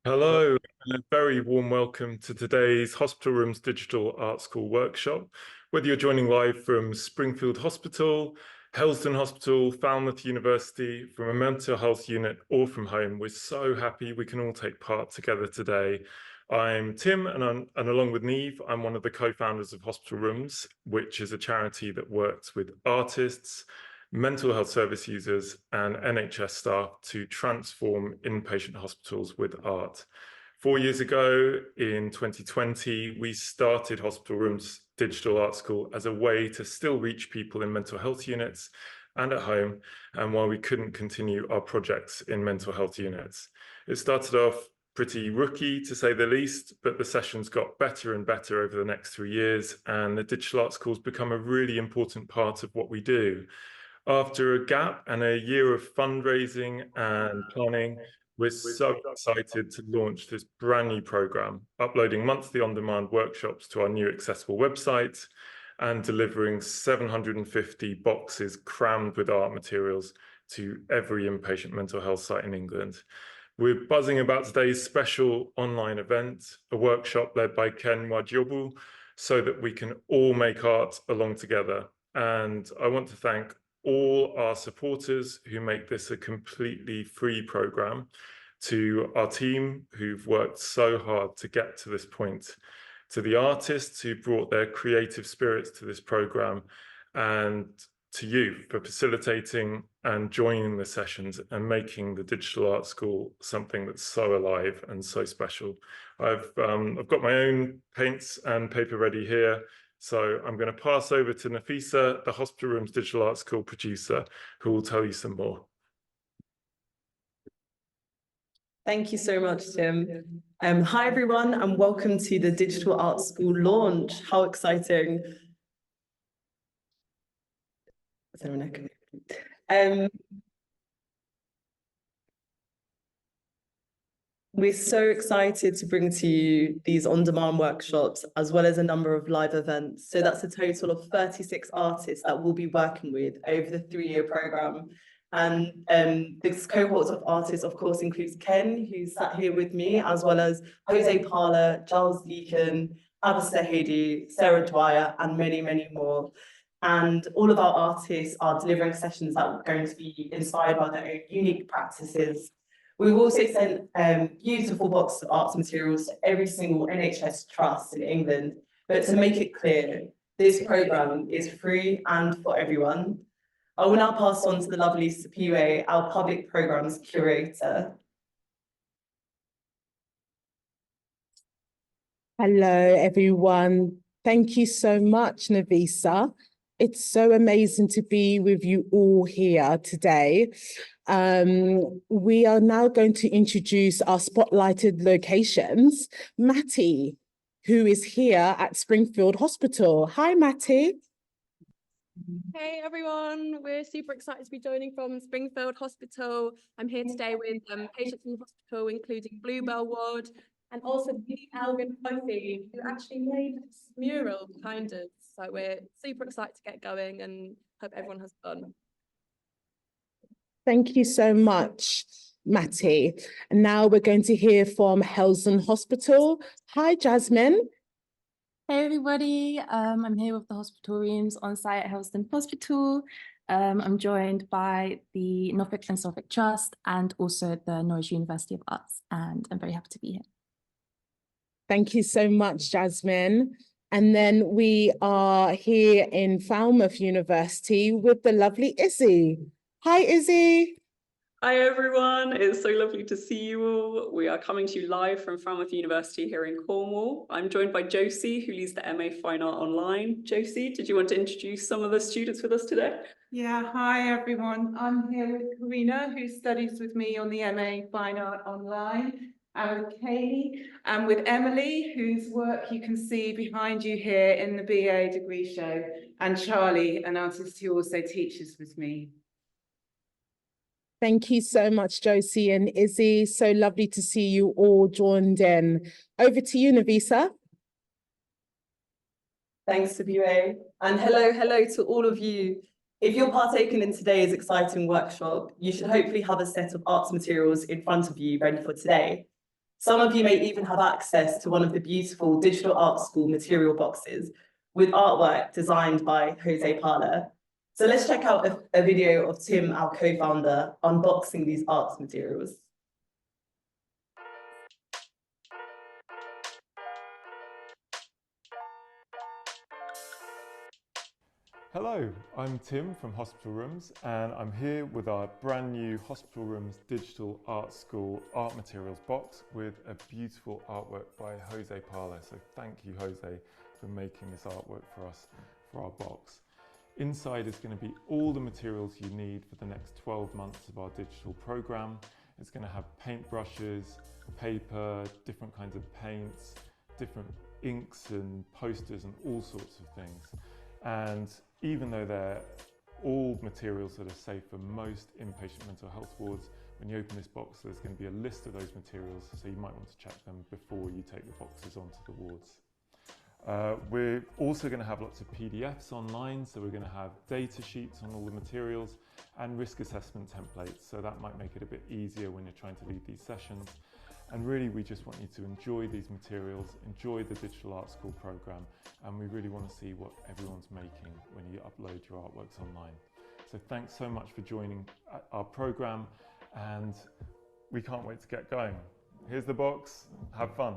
Hello, and a very warm welcome to today's Hospital Rooms Digital Art School workshop. Whether you're joining live from Springfield Hospital, Helsden Hospital, Falmouth University, from a mental health unit, or from home, we're so happy we can all take part together today. I'm Tim, and along with Neve, I'm one of the co-founders of Hospital Rooms, which is a charity that works with artists, mental health service users and NHS staff to transform inpatient hospitals with art. 4 years ago, in 2020, we started Hospital Rooms Digital Art School as a way to still reach people in mental health units and at home, and while we couldn't continue our projects in mental health units. It started off pretty rookie, to say the least, but the sessions got better and better over the next 3 years, and the Digital Art School's become a really important part of what we do. After a gap and a year of fundraising and planning, we're so excited to launch this brand new program, uploading monthly on-demand workshops to our new accessible website and delivering 750 boxes crammed with art materials to every inpatient mental health site in England. We're buzzing about today's special online event, a workshop led by Ken Nwadiogbu, so that we can all make art along together. And I want to thank all our supporters who make this a completely free program, to our team who've worked so hard to get to this point, to the artists who brought their creative spirits to this program, and to you for facilitating and joining the sessions and making the Digital Art School something that's so alive and so special. I've got my own paints and paper ready here. So I'm going to pass over to Nafisa, the Hospital Rooms Digital Art School producer, who will tell you some more. Thank you so much, Tim. Hi, everyone, and welcome to the Digital Art School launch. How exciting. We're so excited to bring to you these on-demand workshops, as well as a number of live events. So that's a total of 36 artists that we'll be working with over the 3-year program. And this cohort of artists, of course, includes Ken, who's sat here with me, as well as Jose Parla, Giles Deacon, Abister Hady, Sarah Dwyer, and many, many more. And all of our artists are delivering sessions that are going to be inspired by their own unique practices. We've also sent beautiful boxes of arts materials to every single NHS trust in England. But to make it clear, this programme is free and for everyone. I will now pass on to the lovely Sipiwe, our public programmes curator. Hello, everyone. Thank you so much, Nafisa. It's so amazing to be with you all here today. We are now going to introduce our spotlighted locations. Matty, who is here at Springfield Hospital. Hi, Matty. Hey everyone, we're super excited to be joining from Springfield Hospital. I'm here today with patients in the hospital, including Bluebell Ward, and also Billy Alvin Kofi, who actually made this mural behind us. So we're super excited to get going and hope everyone has fun. Thank you so much, Matty. And now we're going to hear from Helsden Hospital. Hi, Jasmine. Hey everybody, I'm here with the Hospitorians on site at Helsden Hospital. I'm joined by the Norfolk and Suffolk Trust and also the Norwich University of Arts, and I'm very happy to be here. Thank you so much, Jasmine. And then we are here in Falmouth University with the lovely Izzy. Hi, Izzy. Hi everyone, it's so lovely to see you all. We are coming to you live from Falmouth University here in Cornwall. I'm joined by Josie, who leads the MA Fine Art Online. Josie, did you want to introduce some of the students with us today? Yeah, hi everyone. I'm here with Karina, who studies with me on the MA Fine Art Online, and with Kaylee, and with Emily, whose work you can see behind you here in the BA degree show, and Charlie, an artist who also teaches with me. Thank you so much, Josie and Izzy. So lovely to see you all joined in. Over to you, Nafisa. Thanks, Sipiwe. And hello to all of you. If you're partaking in today's exciting workshop, you should hopefully have a set of arts materials in front of you ready for today. Some of you may even have access to one of the beautiful digital art school material boxes with artwork designed by Jose Parla. So let's check out a video of Tim, our co-founder, unboxing these arts materials. Hello, I'm Tim from Hospital Rooms, and I'm here with our brand new Hospital Rooms Digital Art School art materials box with a beautiful artwork by Jose Parla. So thank you, Jose, for making this artwork for us for our box. Inside is going to be all the materials you need for the next 12 months of our digital program. It's going to have paintbrushes, paper, different kinds of paints, different inks and posters and all sorts of things. And even though they're all materials that are safe for most inpatient mental health wards, when you open this box, there's going to be a list of those materials, so you might want to check them before you take the boxes onto the wards. We're also going to have lots of PDFs online, so we're going to have data sheets on all the materials and risk assessment templates, so that might make it a bit easier when you're trying to lead these sessions. And really, we just want you to enjoy these materials, enjoy the Digital Art School program, and we really want to see what everyone's making when you upload your artworks online. So thanks so much for joining our program, and we can't wait to get going. Here's the box, have fun.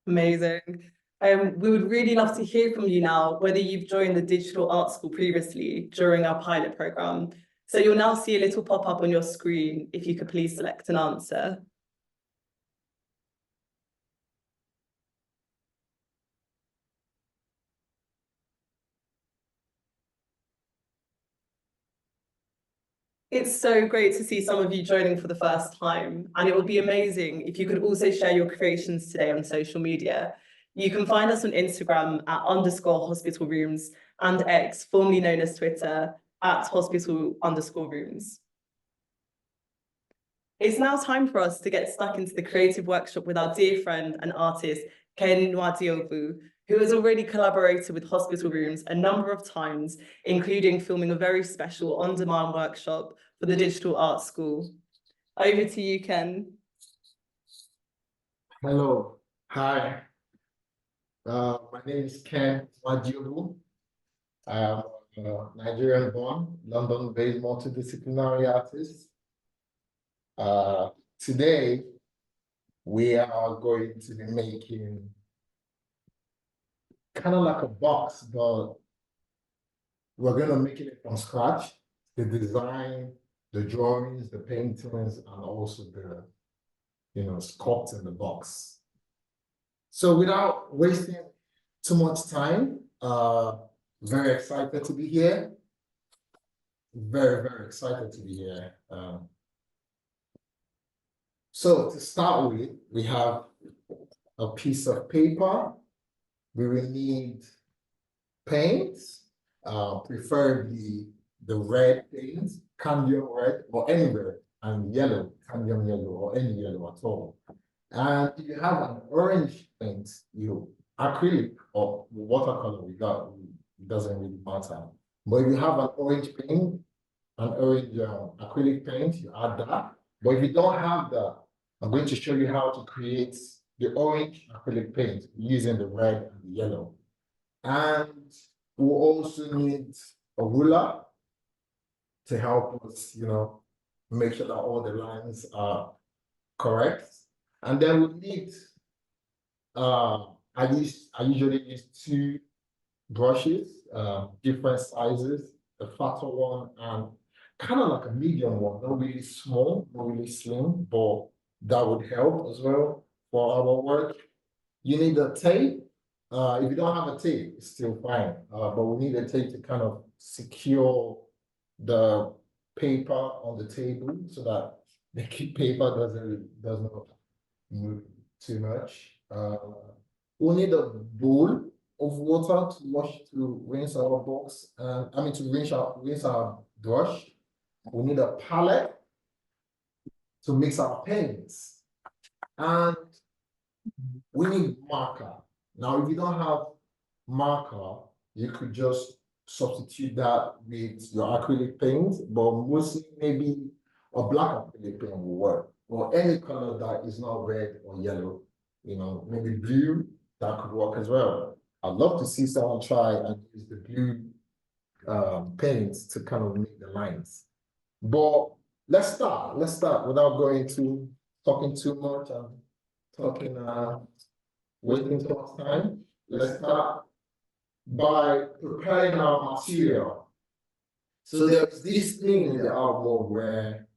Amazing. We would really love to hear from you now, whether you've joined the Digital Art School previously during our pilot program. So you'll now see a little pop-up on your screen if you could please select an answer. It's so great to see some of you joining for the first time, and it would be amazing if you could also share your creations today on social media. You can find us on Instagram at _hospitalrooms and X, formerly known as Twitter, at hospital_rooms. It's now time for us to get stuck into the creative workshop with our dear friend and artist, Ken Nwadiogbu, who has already collaborated with Hospital Rooms a number of times, including filming a very special on-demand workshop for the Digital Art School. Over to you, Ken. Hello, hi. My name is Ken Nwadiogbu. I'm a Nigerian-born, London-based multidisciplinary artist. Today, we are going to be making kind of like a box, but we're going to make it from scratch. The design, the drawings, the paintings, and also the, sculpt in the box. So without wasting too much time, very excited to be here. Very, very excited to be here. So to start with, we have a piece of paper. We will need paint, preferably the red paint, cadmium red, or any red, and yellow, cadmium yellow, or any yellow at all. And if you have an orange paint, acrylic or watercolor, it doesn't really matter. But if you have an orange paint, an orange acrylic paint, you add that. But if you don't have that, I'm going to show you how to create the orange acrylic paint using the red and the yellow. And we'll also need a ruler to help us, make sure that all the lines are correct. And then we'll need, I usually use 2 brushes, different sizes, a fatter one and kind of like a medium one, not really small, not really slim, but that would help as well for our work. You need a tape. If you don't have a tape, it's still fine, but we need a tape to kind of secure the paper on the table so that the paper does not move too much. We'll need a bowl of water to rinse our box, to rinse our brush. We need a palette to mix our paints, and we need marker. Now, if you don't have marker, you could just substitute that with your acrylic paint, but mostly maybe a black acrylic paint will work, or any color that is not red or yellow, you know, maybe blue, that could work as well. I'd love to see someone try and use the blue paint to kind of make the lines. But let's start without talking too much and wasting too much time. Let's start by preparing our material. So there's this thing in the art world where,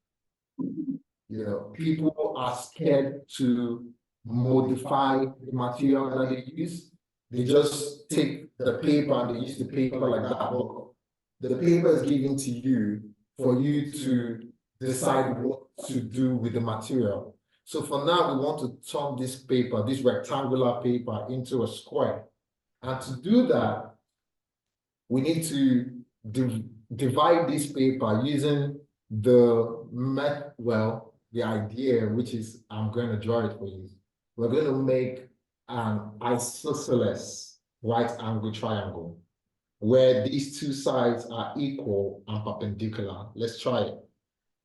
you know, people are scared to modify the material that they use. They just take the paper and they use the paper like that. But the paper is given to you for you to decide what to do with the material. So for now, we want to turn this paper, this rectangular paper, into a square. And to do that, we need to divide this paper using the idea, which is, I'm going to draw it for you. We're going to make an isosceles right angle triangle where these two sides are equal and perpendicular. Let's try it.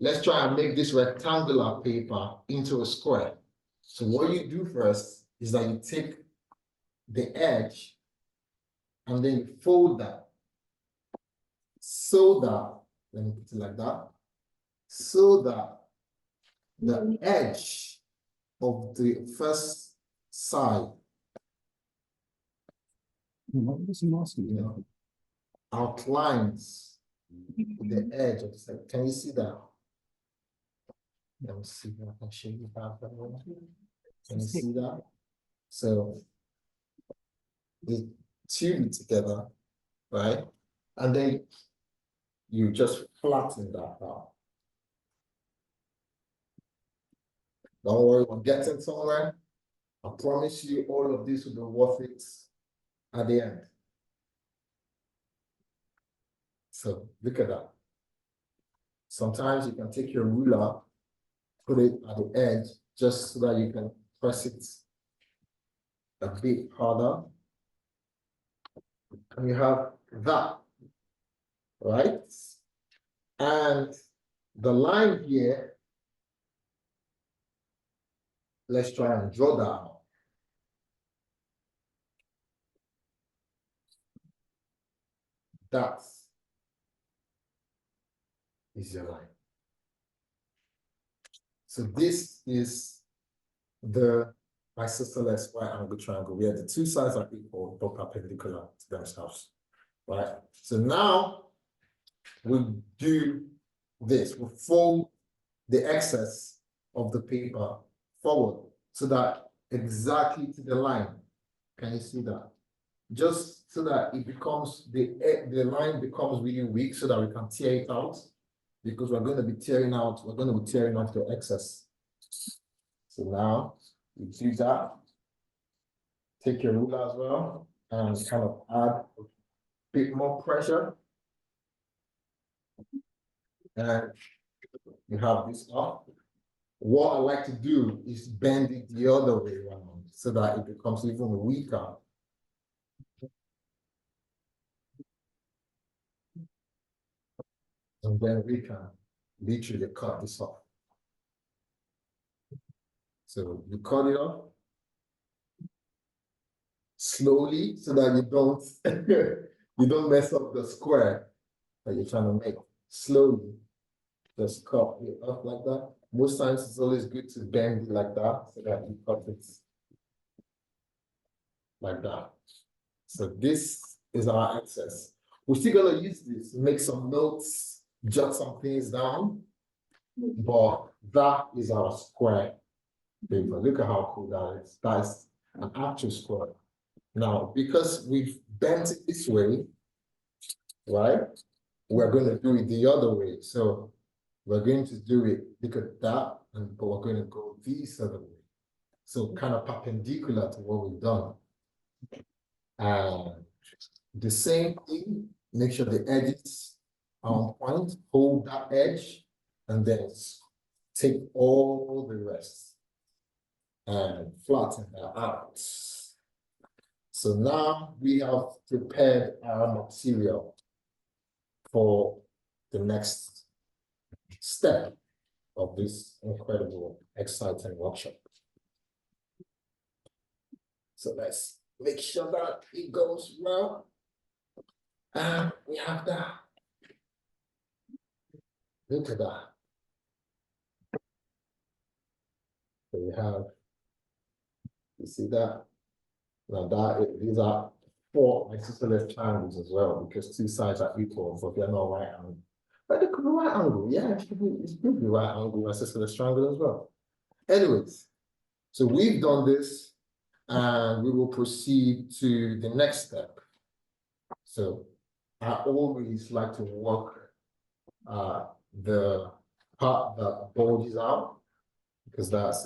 Let's try and make this rectangular paper into a square. So what you do first is that you take the edge and then you fold that so that, let me put it like that, so that the edge of the first side, outlines the edge of the side. Can you see that? Let me see if I can show you that. Can you see that? So we tune it together, right? And then you just flatten that out. Don't worry, we're getting somewhere. I promise you all of this will be worth it at the end. So look at that. Sometimes you can take your ruler, put it at the edge, just so that you can press it a bit harder. And you have that, right? And the line here, let's try and draw that out. That is your line. So this is the isosceles right angle triangle where the two sides are equal but perpendicular to themselves, right? So now we'll do this. We'll fold the excess of the paper forward so that exactly to the line. Can you see that? Just so that it becomes, the line becomes really weak so that we can tear it out, because we're going to be tearing off the excess. So now you do that. Take your ruler as well and kind of add a bit more pressure. And you have this up. What I like to do is bend it the other way around so that it becomes even weaker. And then we can literally cut this off. So you cut it off slowly so that you don't you don't mess up the square that you're trying to make. Slowly, just cut it off like that. Most times it's always good to bend it like that so that you cut it like that. So this is our excess. We're still gonna use this to make some notes, jot some things down, but that is our square paper. Look at how cool that is. That's an actual square. Now, because we've bent it this way, right? We're going to do it the other way. So we're going to do it, look at that, but we're going to go this other way. So kind of perpendicular to what we've done. And the same thing, make sure the edges are on point, hold that edge, and then take all the rest and flatten that out. So now we have prepared our material. for the next step of this incredible, exciting workshop. So let's make sure that it goes well. And we have that. Look at that. So we have, you see that? Now these are 4 isosceles triangles as well, because 2 sides are equal, but they're not right angle. But it could be right angle, yeah, it could be right angle isosceles triangle as well. Anyways, so we've done this, and we will proceed to the next step. So I always like to work the part that bulges out, because that's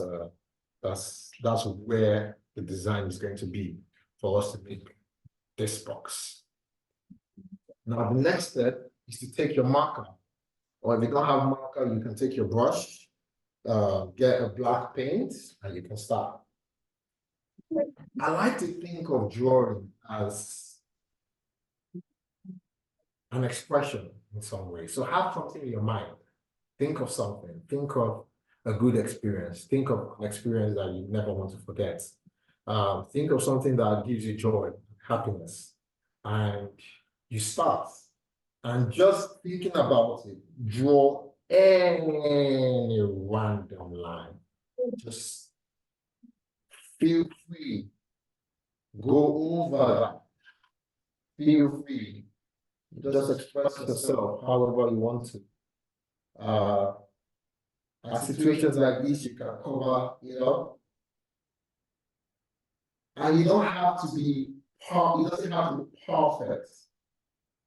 where the design is going to be for us to make this box. Now the next step is to take your marker, or if you don't have marker, you can take your brush, get a black paint, and you can start. I like to think of drawing as an expression in some way. So have something in your mind. Think of something. Think of a good experience. Think of an experience that you never want to forget. Think of something that gives you joy, happiness, and you start. And just thinking about it, draw any random line. Just feel free. Go over that. Feel free. Just express yourself however you want to. At situations like this, you can cover, and you don't have to be, it doesn't have to be perfect.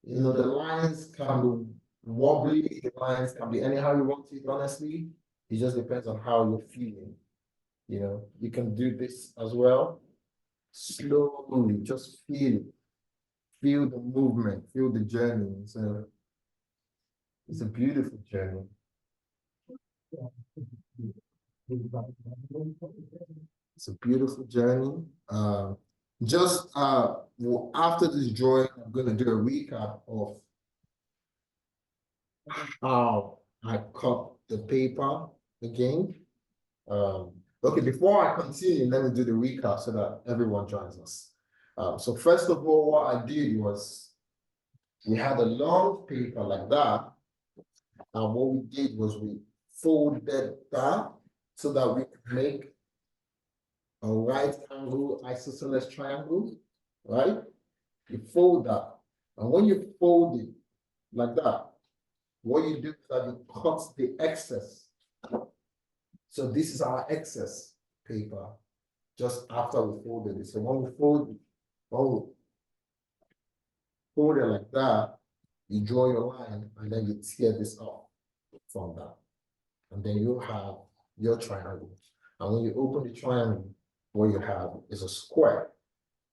The lines can be wobbly, the lines can be anyhow you want it, honestly. It just depends on how you're feeling. You can do this as well. Slowly, just feel it. Feel the movement, feel the journey. It's a beautiful journey. It's a beautiful journey. Just after this drawing, I'm going to do a recap of how I cut the paper again. Okay, before I continue, let me do the recap so that everyone joins us. So first of all, what I did was we had a long paper like that. And what we did was we folded that so that we could make a right angle isosceles triangle, right? You fold that. And when you fold it like that, what you do is that you cut the excess. So this is our excess paper just after we folded it. So when we fold it like that, you draw your line and then you tear this off from that. And then you have your triangle. And when you open the triangle, what you have is a square.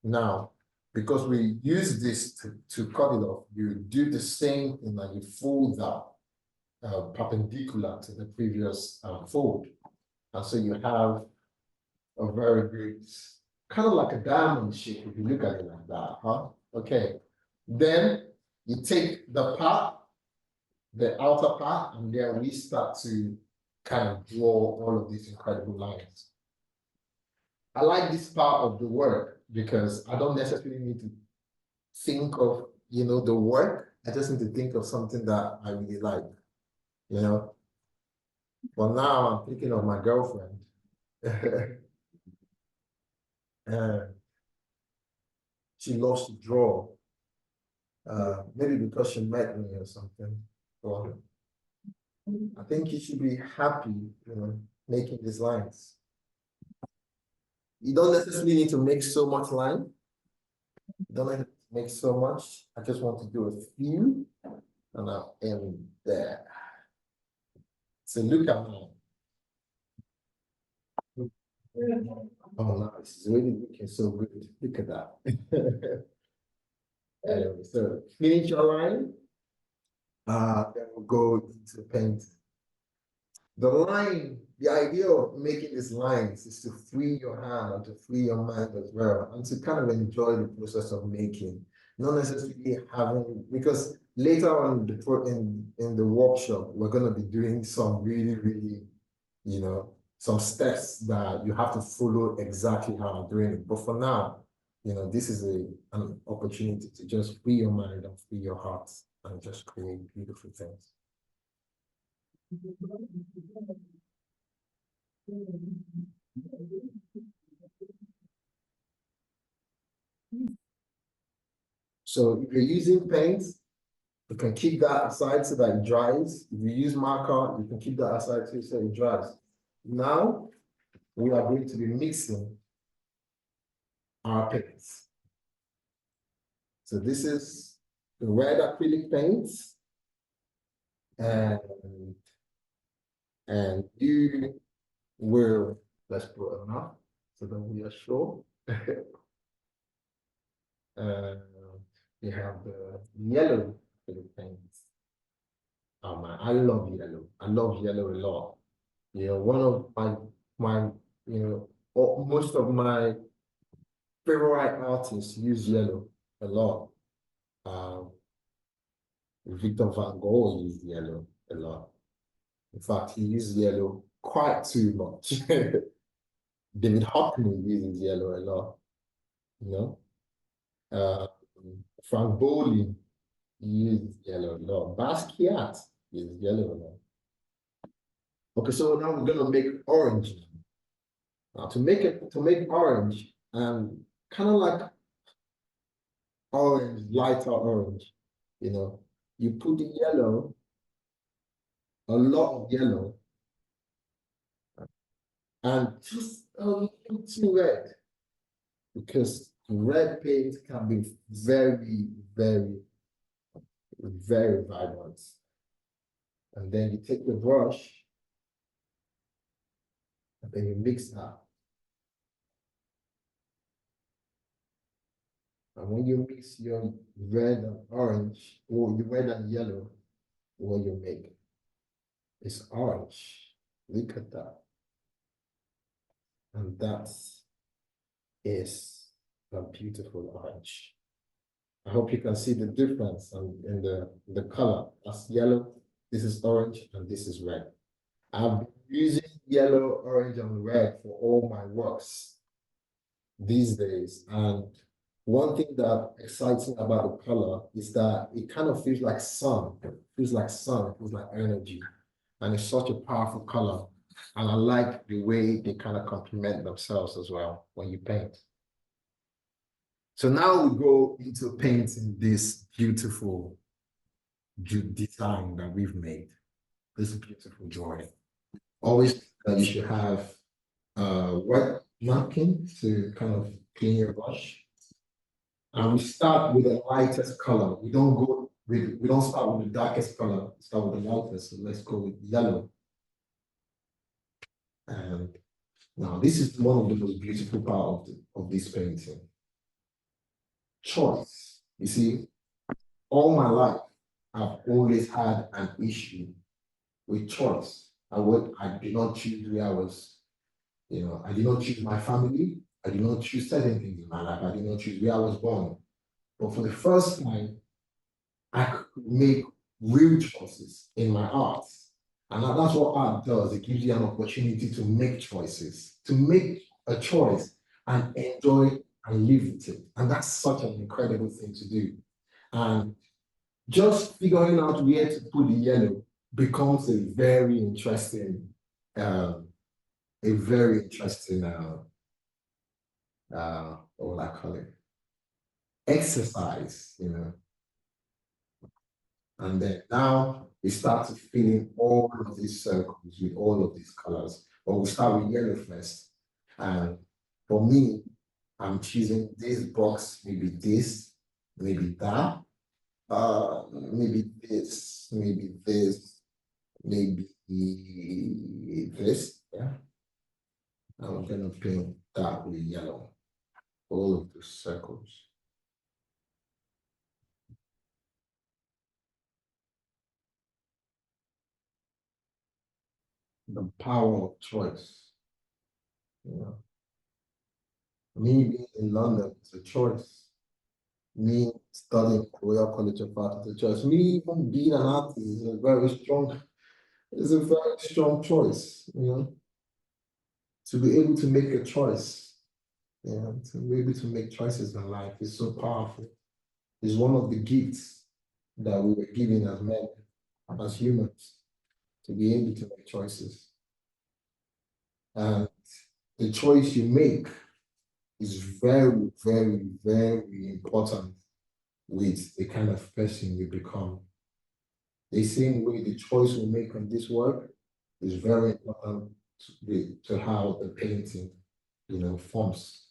Now, because we use this to cut it off, you do the same thing that you fold that perpendicular to the previous fold. And so you have a very good, kind of like a diamond shape if you look at it like that, huh? Okay. Then you take the part, the outer part, and then we start to kind of draw all of these incredible lines. I like this part of the work because I don't necessarily need to think of, the work. I just need to think of something that I really like, But now I'm thinking of my girlfriend. And she loves to draw. Maybe because she met me or something. Well, I think you should be happy, making these lines. You don't necessarily need to make so much line. You don't need to make so much. I just want to do a few, and I'll end there. So look at mine. Oh, nice. It's really looking so good. Look at that. Anyway, so finish your line. Then we'll go into paint. The line, the idea of making these lines is to free your hand and to free your mind as well, and to kind of enjoy the process of making, not necessarily having, because later on in the workshop, we're going to be doing some really, you know, some steps that you have to follow exactly how I'm doing it. But for now, you know, this is an opportunity to just free your mind and free your heart and just create beautiful things. So if you're using paint, you can keep that aside so that it dries. If you use marker, you can keep that aside so it dries. Now, we are going to be mixing our paints. So this is the red acrylic paints, and you will, let's put enough so that we are sure. We have the yellow acrylic paints. Oh man, I love yellow. I love yellow a lot. You know, one of my you know, most of my favorite artists use yellow a lot. Victor Van Gogh used yellow a lot. In fact, he used yellow quite too much. David Hockney uses yellow a lot, you know. Frank Bowley uses yellow a lot. Basquiat uses yellow a lot. Okay, so now we're gonna make orange. Now to make orange, kind of like orange, lighter orange, you know, you put the yellow, a lot of yellow, and just a little too red, because red paint can be very, very, very vibrant. And then you take the brush, and then you mix that. And when you mix your red and orange, or your red and yellow, what you make is orange. Look at that. And that is a beautiful orange. I hope you can see the difference in the color. That's yellow, this is orange, and this is red. I've been using yellow, orange, and red for all my works these days. And one thing that excites me about the color is that it kind of feels like sun. It feels like sun, it feels like energy. And it's such a powerful color. And I like the way they kind of complement themselves as well when you paint. So now we go into painting this beautiful design that we've made. This beautiful drawing. Always you should have a wet napkin to kind of clean your brush. And we start with the lightest color. We don't start with the darkest color. We start with the lightest. So let's go with yellow. And now this is one of the most beautiful part of this painting. Choice. You see, all my life, I've always had an issue with choice. I did not choose where I was, you know, I did not choose my family. I did not choose certain things in my life. I did not choose where I was born. But for the first time, I could make real choices in my art. And that's what art does. It gives you an opportunity to make choices, to make a choice and enjoy and live with it. And that's such an incredible thing to do. And just figuring out where to put the yellow becomes a very interesting, what would I call it? Exercise, you know. And then now we start to fill in all of these circles with all of these colors. But we start with yellow first. And for me, I'm choosing this box, maybe this, maybe that, maybe this, maybe this, maybe this, yeah. I'm gonna paint that with yellow, all of the circles. The power of choice. You know, me being in London, it's a choice. me studying at Royal College of Architecture, me even being an artist is a very strong, choice, to be able to make a choice, to be able to make choices in life is so powerful. It's one of the gifts that we were given as men, as humans, to be able to make choices. And the choice you make is very, very, very important with the kind of person you become. The same way the choice we make on this work is very important to how the painting, forms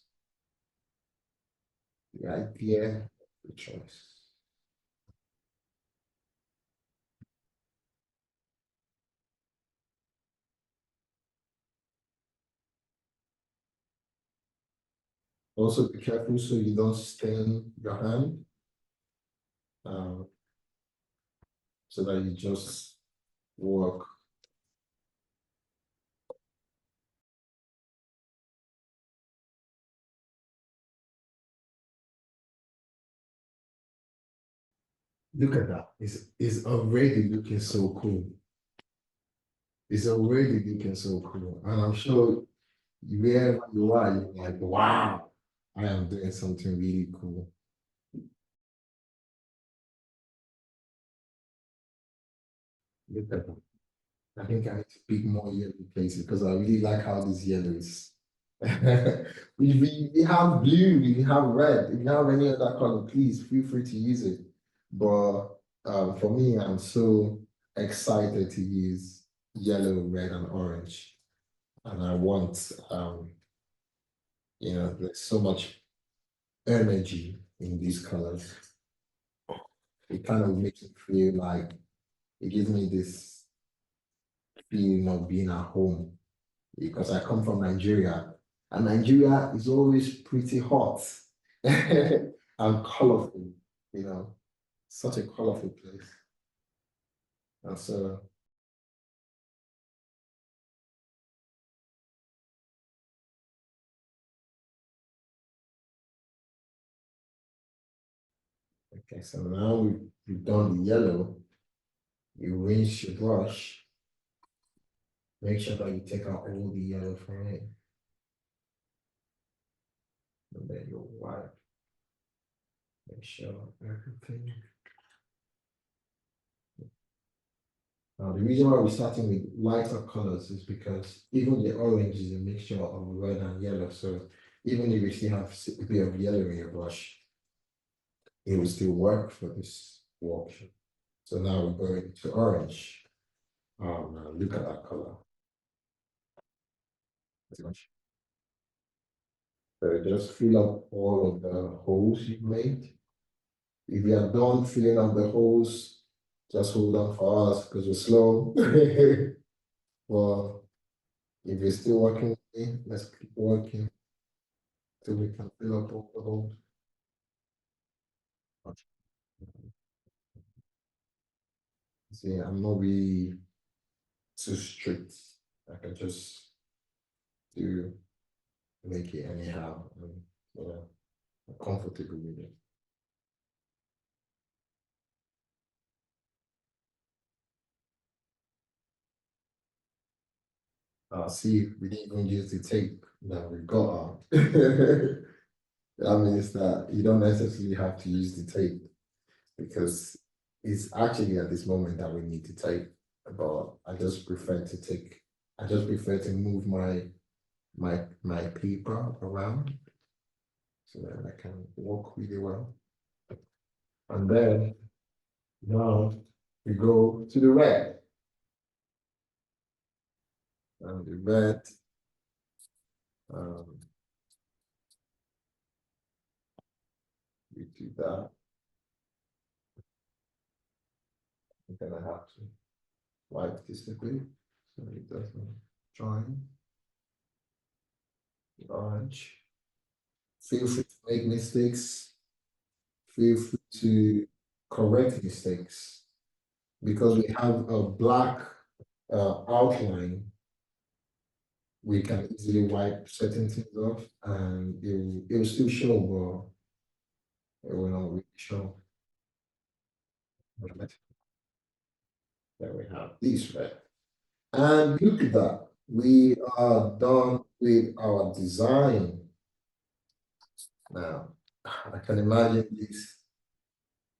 the idea, the choice. Also be careful so you don't stain your hand, so that you just work. Look at that. It's already looking so cool. It's already looking so cool. And I'm sure wherever you are, you're like, wow, I am doing something really cool. Look at that. I think I need to pick more yellow places because I really like how this yellow is. we have blue, we have red. If you have any other color, please feel free to use it. But for me, I'm so excited to use yellow, red, and orange. And I want, there's so much energy in these colors. It kind of makes me feel like it gives me this feeling of being at home because I come from Nigeria, and Nigeria is always pretty hot and colorful, such a colorful place. And so okay, so now we've done the yellow. You rinse your brush. Make sure that you take out all the yellow from it. And then you wipe. Make sure everything. Now, the reason why we're starting with lighter colors is because even the orange is a mixture of red and yellow. So even if you still have a bit of yellow in your brush, it will still work for this workshop. So now we're going to orange. Oh man, look at that color. So just fill up all of the holes you've made. If you are done filling up the holes, just hold on for us because we're slow. Well, if you're still working with me, let's keep working till we can fill up all the holes. See, I'm not really too strict. I can just make it anyhow, and I'm comfortable with it. See, we didn't even use the tape that we got. That means that you don't necessarily have to use the tape because it's actually at this moment that we need to tape. But I just prefer to move my paper around so that I can walk really well. And then now we go to the red. And the red, we do that. I'm gonna have to wipe this a bit so it doesn't join. The orange. Feel free to make mistakes. Feel free to correct mistakes because we have a black outline. We can easily wipe certain things off and it will still show, It will not really show. There we have these red. And look at that. We are done with our design. Now, I can imagine this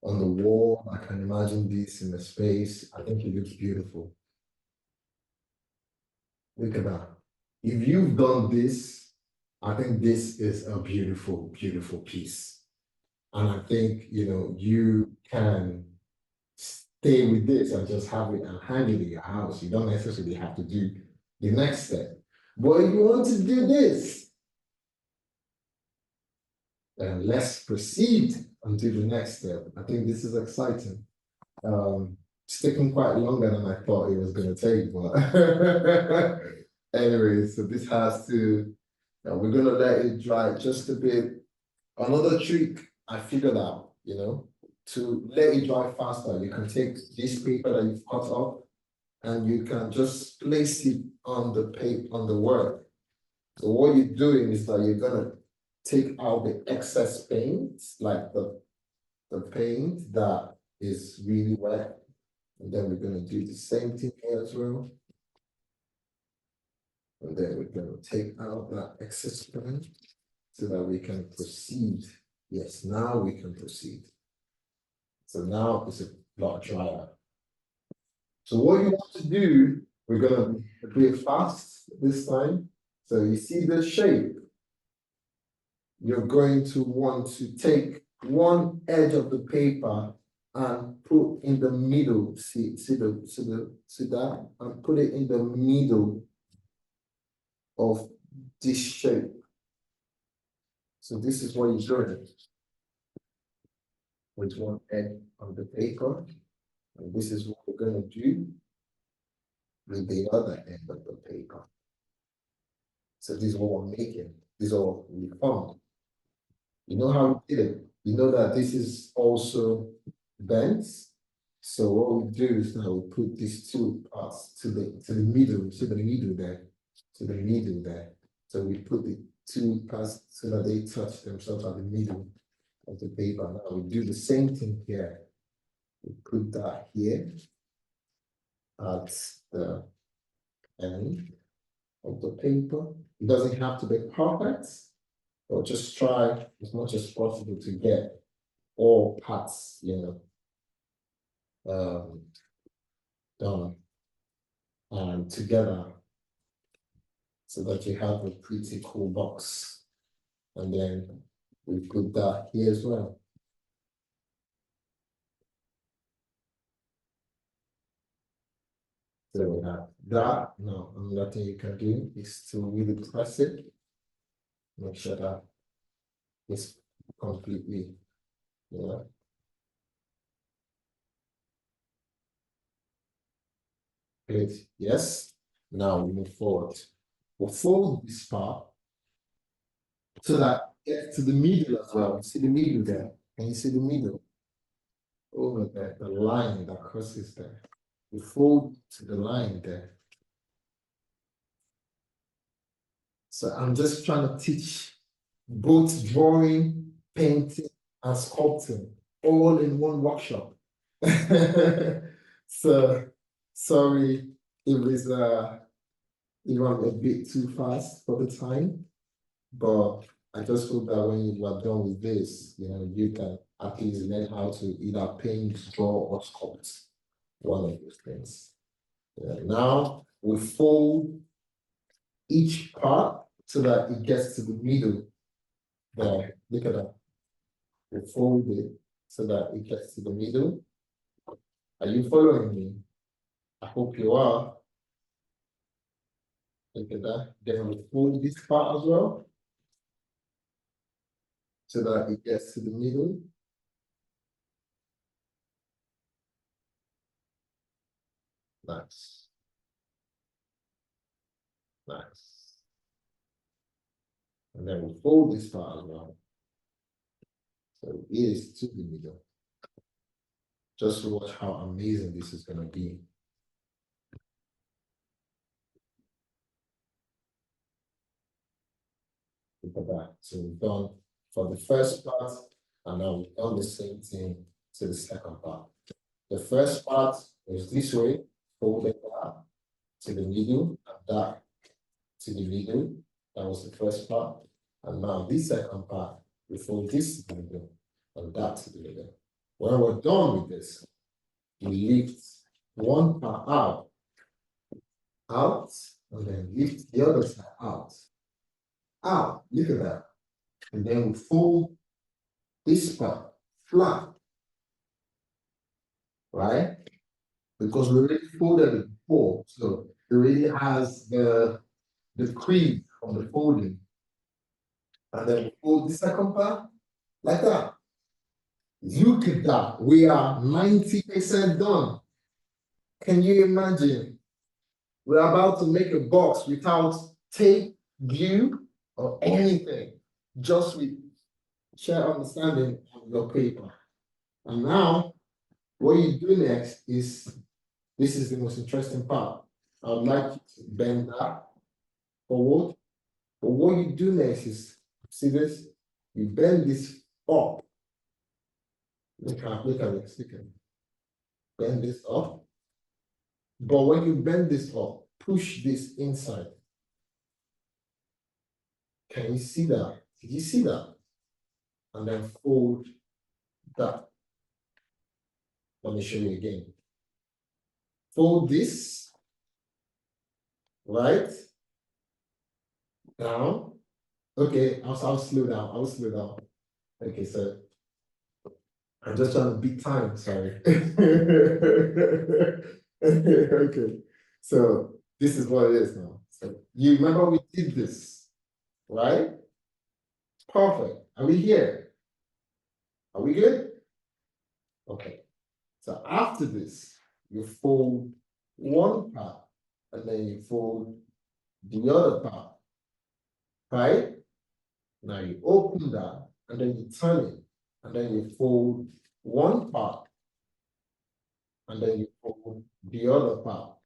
on the wall. I can imagine this in the space. I think it looks beautiful. Look at that. If you've done this, I think this is a beautiful, beautiful piece. And I think, you know, you can stay with this and just have it and hang it in your house. You don't necessarily have to do the next step. But if you want to do this, then let's proceed and do the next step. I think this is exciting. It's taking quite longer than I thought it was going to take, but anyway, so this has to, we're going to let it dry just a bit. Another trick I figured out, you know, to let it dry faster, you can take this paper that you've cut off and you can just place it on the paper, on the work. So what you're doing is that you're gonna take out the excess paint, like the paint that is really wet. And then we're gonna do the same thing here as well. And then we're gonna take out that excess paint so that we can proceed. Yes, now we can proceed. So now it's a lot drier. So what you want to do, we're gonna do it fast this time. So you see the shape. You're going to want to take one edge of the paper and put in the middle. See that? And put it in the middle of this shape. So this is what you're doing with one edge of the paper. And this is what we're going to do with the other end of the paper. So this is what we're making. This is what we found. You know how we did it? You know that this is also bent. So what we do is now we put these two parts to the middle, to the middle there, to the middle there. So we put the two parts so that they touch themselves at the middle of the paper. Now we do the same thing here. We put that here at the end of the paper. It doesn't have to be perfect, but just try as much as possible to get all parts, you know, done and together so that you have a pretty cool box. And then we put that here as well. So we have that. Now, another thing you can do is to really press it. Make sure that it's completely, you know. Good. Yes. Now we move forward. We'll fold this part so that it gets to the middle as well. See the middle there? Can you see the middle? Over there, the line that crosses there. We fold to the line there. So I'm just trying to teach both drawing, painting, and sculpting all in one workshop. So sorry, it was a bit too fast for the time, but I just hope that when you are done with this, you know, you can at least learn how to either paint, draw, or sculpt. One of those things. Yeah. Now we fold each part so that it gets to the middle. There, look at that. We fold it so that it gets to the middle. Are you following me? I hope you are. Look at that. Then we fold this part as well so that it gets to the middle. Nice. Nice. And then we fold this part as well. So it is to the middle. Just watch how amazing this is going to be. Look at that. So we've done for the first part, And now we've done the same thing to the second part. The first part was this way, folded that to the middle, and that to the middle. That was the first part. And now this second part, we fold this to the middle, and that to the middle. When we're done with this, we lift one part out, and then lift the other side out. Look at that. And then we fold this part flat, right? Because we already folded it before, so it already has the crease from the folding. And then we fold the second part like that. Look at that. We are 90% done. Can you imagine? We're about to make a box without tape, glue, or anything, just with shared understanding on your paper. And now, what you do next is, this is the most interesting part. I would like you to bend that forward. But what you do next is, see this? You bend this up. Look at this. Bend this up. But when you bend this up, push this inside. Can you see that? Did you see that? And then fold that. Let me show you again. Fold this, right? Down. Okay, I'll slow down. Okay, so I'm just trying to beat time, sorry. Okay, so this is what it is now. So you remember we did this, right? Perfect. Are we here? Are we good? Okay. So after this, you fold one part and then you fold the other part, right? Now you open that and then you turn it and then you fold one part and then you fold the other part.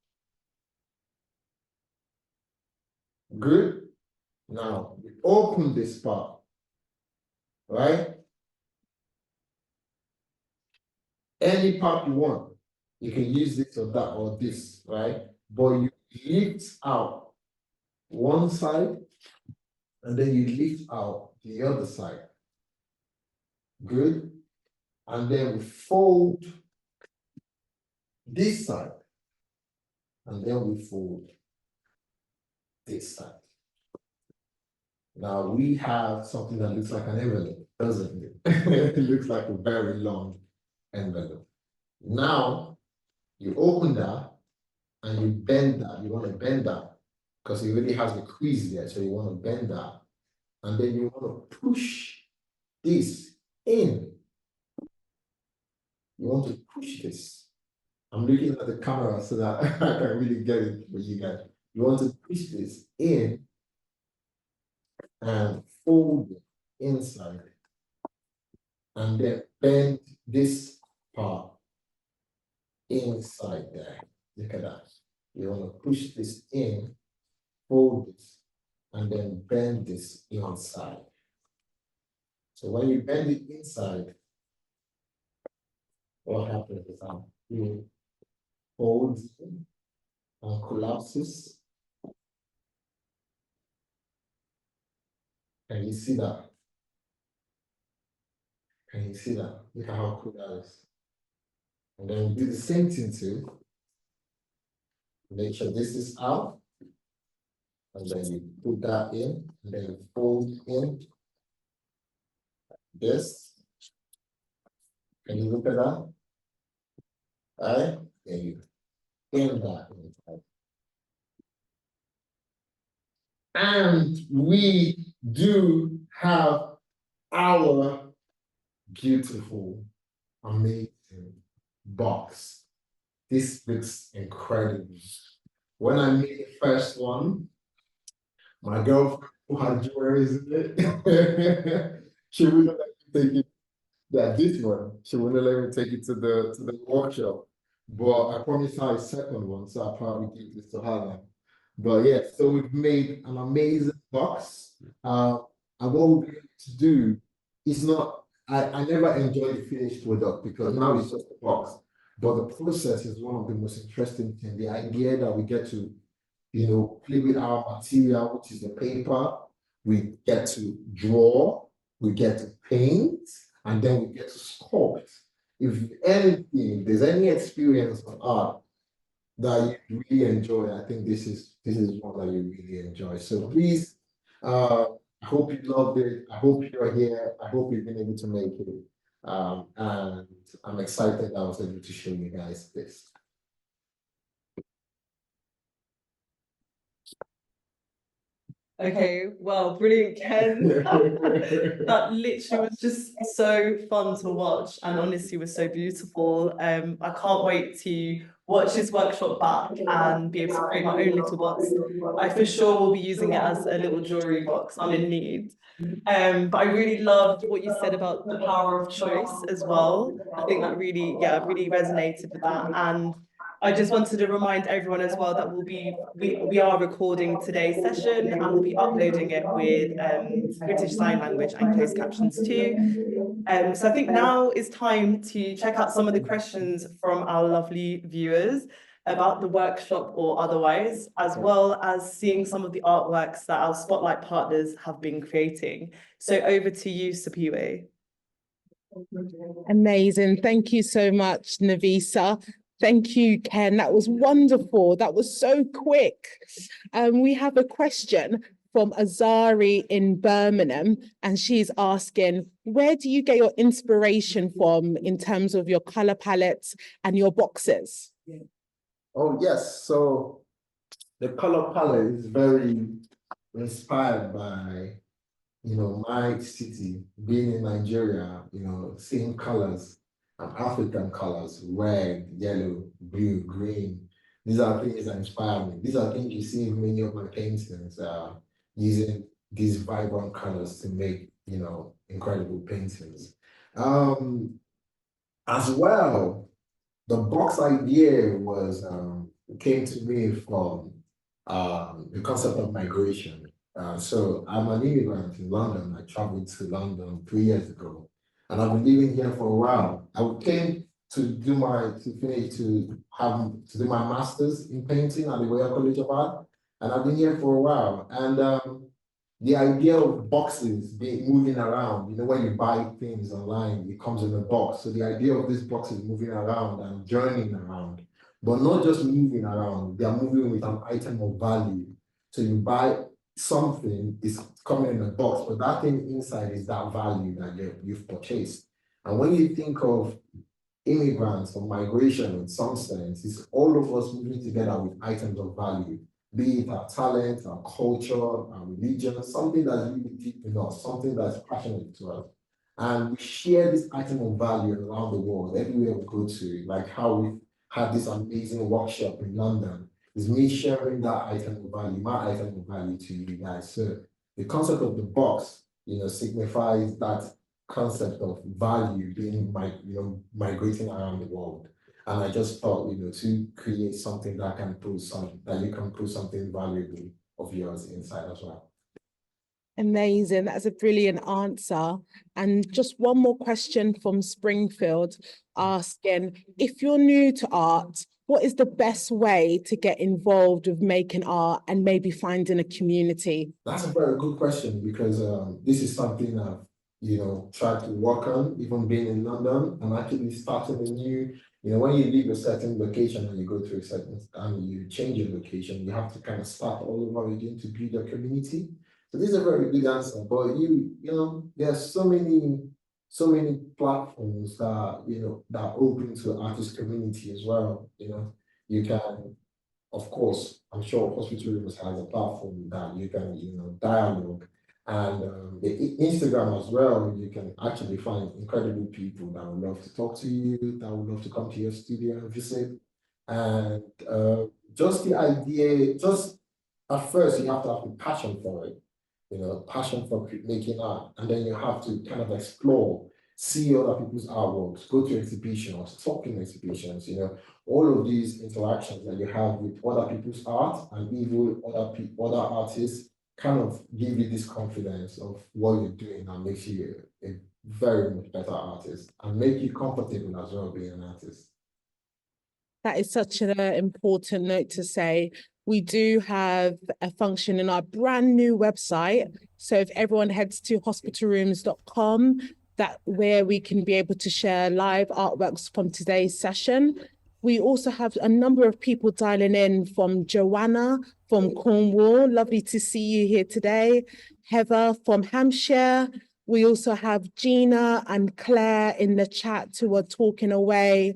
Good? Now you open this part, right? Any part you want. You can use this or that or this, right? But you lift out one side and then you lift out the other side. Good? And then we fold this side and then we fold this side. Now we have something that looks like an envelope, doesn't it? It looks like a very long envelope. Now you open that and you bend that. You want to bend that because it really has a crease there, so you want to bend that. And then you want to push this in. You want to push this. I'm looking at the camera so that I can really get it for you guys. You want to push this in and fold it inside. And then bend this part inside there. Look at that. You want to push this in, fold this, and then bend this inside. So when you bend it inside, what happens is that you fold and collapses. Can you see that? Can you see that? Look at how cool that is. And then do the same thing too. Make sure this is out. And then you put that in, and then you fold in this. Can you look at that? All right? Then you in that inside. And we do have our beautiful, amazing box. This looks incredible. When I made the first one, my girlfriend who had jewelry in it, she wouldn't let me take it. Yeah, this one, she wouldn't let me take it to the workshop. But I promised her a second one, so I'll probably give this to her now. But yeah, so we've made an amazing box. And what we're going to do is not I never enjoy the finished product because now it's just a box. But the process is one of the most interesting things. The idea that we get to, play with our material, which is the paper, we get to draw, we get to paint, and then we get to sculpt. If there's any experience of art that you really enjoy, I think this is one that you really enjoy. So please, I hope you loved it. I hope you're here. I hope you've been able to make it. And I'm excited that I was able to show you guys this. Okay, well, brilliant, Ken. That literally was just so fun to watch and honestly was so beautiful. I can't wait to watch this workshop back and be able to create my own little box. I for sure will be using it as a little jewelry box. I'm in need. But I really loved what you said about the power of choice as well. I think that really resonated with that. And I just wanted to remind everyone as well that we are recording today's session and we'll be uploading it with British Sign Language and closed captions too. So I think now is time to check out some of the questions from our lovely viewers about the workshop or otherwise, as well as seeing some of the artworks that our Spotlight partners have been creating. So over to you, Sipiwe. Amazing. Thank you so much, Nafisa. Thank you, Ken. That was wonderful. That was so quick. We have a question from Azari in Birmingham, and she's asking, where do you get your inspiration from in terms of your color palettes and your boxes? Oh, yes. So the color palette is very inspired by, my city, being in Nigeria, seeing colors and African colors, red, yellow, blue, green. These are things that inspire me. These are things you see in many of my paintings, using these vibrant colors to make, incredible paintings. As well, the box idea came to me from the concept of migration. So I'm an immigrant in London. I traveled to London 3 years ago, and I've been living here for a while. I came to do my master's in painting at the Royal College of Art, and I've been here for a while. And the idea of boxes moving around, when you buy things online, it comes in a box. So the idea of this box is moving around and journeying around, but not just moving around, they are moving with an item of value. So you buy something, it's coming in a box, but that thing inside is that value that you've purchased. And when you think of immigrants or migration in some sense, it's all of us moving together with items of value, be it our talent, our culture, our religion, something that's really deep in us, something that's passionate to us. And we share this item of value around the world, everywhere we go to, like how we had this amazing workshop in London, is me sharing that item of value, my item of value to you guys. So the concept of the box, signifies that concept of value being migrating around the world. And I just thought, to create something that you can put something valuable of yours inside as well. Amazing. That's a brilliant answer. And just one more question from Springfield asking, if you're new to art, what is the best way to get involved with making art and maybe finding a community? That's a very good question because this is something I've tried to work on, even being in London. I'm actually starting a new, when you leave a certain location and you go to a certain, and you change your location, you have to kind of start all over again to build a community. So this is a very good answer, but there's so many platforms that are open to artist community as well. You can, of course, I'm sure Hospital Rooms has a platform that you can, dialogue. And the Instagram as well, you can actually find incredible people that would love to talk to you, that would love to come to your studio and visit. And just the idea, just at first, you have to have a passion for it, passion for making art. And then you have to kind of explore, see other people's artworks, go to exhibitions, talk in exhibitions, all of these interactions that you have with other people's art and even other artists kind of give you this confidence of what you're doing and makes you a very much better artists and make you comfortable as well being an artist. That is such an important note to say. We do have a function in our brand new website. So if everyone heads to hospitalrooms.com, that where we can be able to share live artworks from today's session. We also have a number of people dialing in from Joanna from Cornwall. Lovely to see you here today. Heather from Hampshire. We also have Gina and Claire in the chat who are talking away.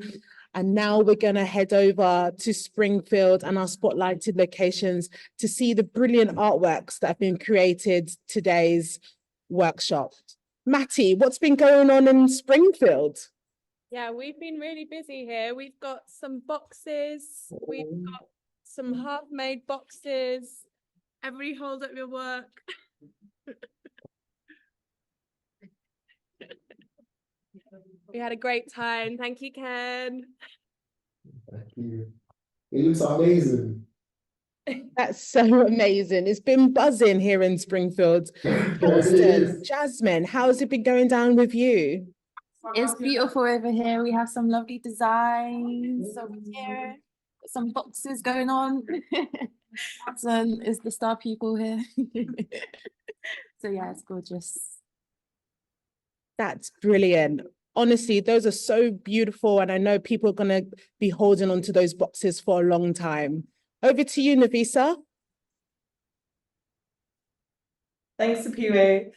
And now we're going to head over to Springfield and our spotlighted locations to see the brilliant artworks that have been created today's workshop. Matty, what's been going on in Springfield? Yeah, we've been really busy here. We've got some boxes, we've got some half-made boxes. Everybody hold up your work. We had a great time. Thank you, Ken. Thank you. It looks amazing. That's so amazing. It's been buzzing here in Springfield. Helston, Jasmine, how's it been going down with you? It's beautiful over here. We have some lovely designs over here, some boxes going on. Hudson is the star pupil here. So yeah, it's gorgeous. That's brilliant. Honestly, those are so beautiful, and I know people are going to be holding on to those boxes for a long time. Over to you, Nafisa. Thanks, Apiwe.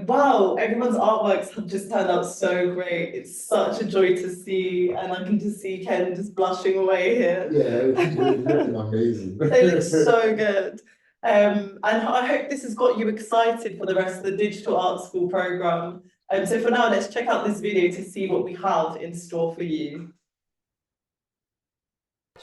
Wow, everyone's artworks have just turned out so great. It's such a joy to see, and I can just see Ken just blushing away here. Yeah, it's looking amazing. They look so good. And I hope this has got you excited for the rest of the Digital Art School program. So for now, let's check out this video to see what we have in store for you.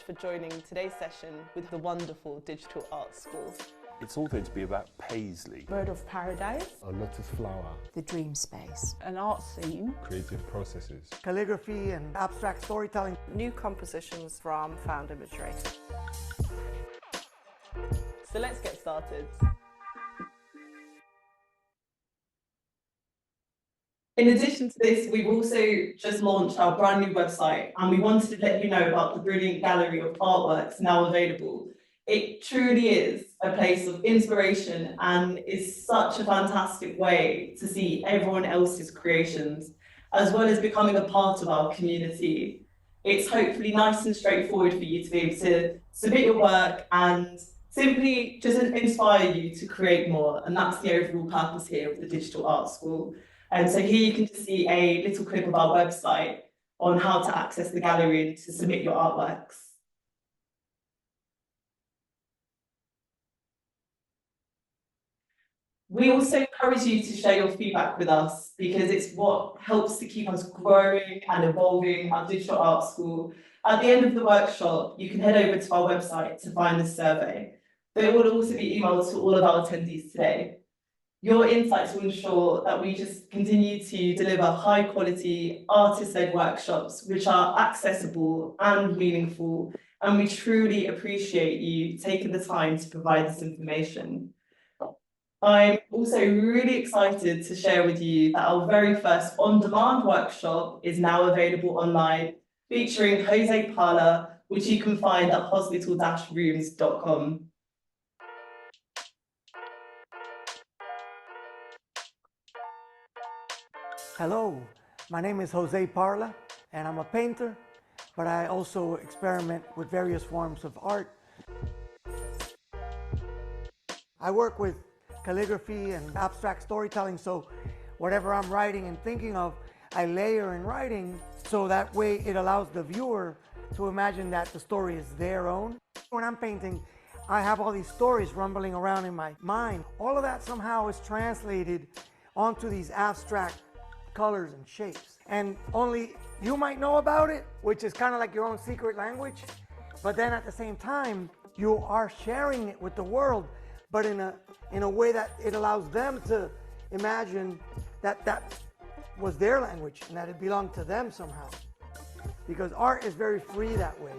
For joining today's session with the wonderful Digital Art School. It's all going to be about Paisley, Bird of Paradise, a lotus flower, the dream space, An art scene, creative processes, calligraphy and abstract storytelling, new compositions from found imagery. So let's get started. In addition to this, we've also just launched our brand new website, and we wanted to let you know about the brilliant gallery of artworks now available. It truly is a place of inspiration and is such a fantastic way to see everyone else's creations, as well as becoming a part of our community. It's hopefully nice and straightforward for you to be able to submit your work and simply just inspire you to create more. And that's the overall purpose here of the Digital Art School. And so here you can just see a little clip of our website on how to access the gallery and to submit your artworks. We also encourage you to share your feedback with us because it's what helps to keep us growing and evolving our Digital Art School. At the end of the workshop, you can head over to our website to find the survey. But it will also be emailed to all of our attendees today. Your insights will ensure that we just continue to deliver high quality artist-led workshops which are accessible and meaningful, and we truly appreciate you taking the time to provide this information. I'm also really excited to share with you that our very first on-demand workshop is now available online, featuring Jose Parla, which you can find at hospital-rooms.com. Hello, my name is Jose Parla, and I'm a painter, but I also experiment with various forms of art. I work with calligraphy and abstract storytelling, so whatever I'm writing and thinking of, I layer in writing, so that way it allows the viewer to imagine that the story is their own. When I'm painting, I have all these stories rumbling around in my mind. All of that somehow is translated onto these abstract colors and shapes, and only you might know about it, which is kind of like your own secret language, but then at the same time you are sharing it with the world, but in a way that it allows them to imagine that that was their language and that it belonged to them somehow, because art is very free that way.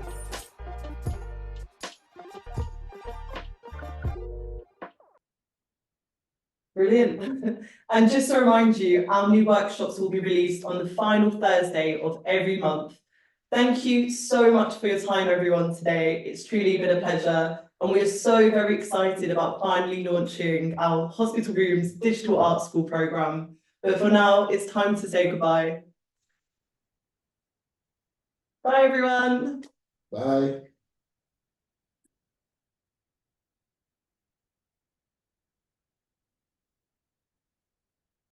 Brilliant. And just to remind you, our new workshops will be released on the final Thursday of every month. Thank you so much for your time, everyone, today. It's truly been a pleasure. And we're so very excited about finally launching our Hospital Rooms Digital Art School programme. But for now, it's time to say goodbye. Bye, everyone. Bye.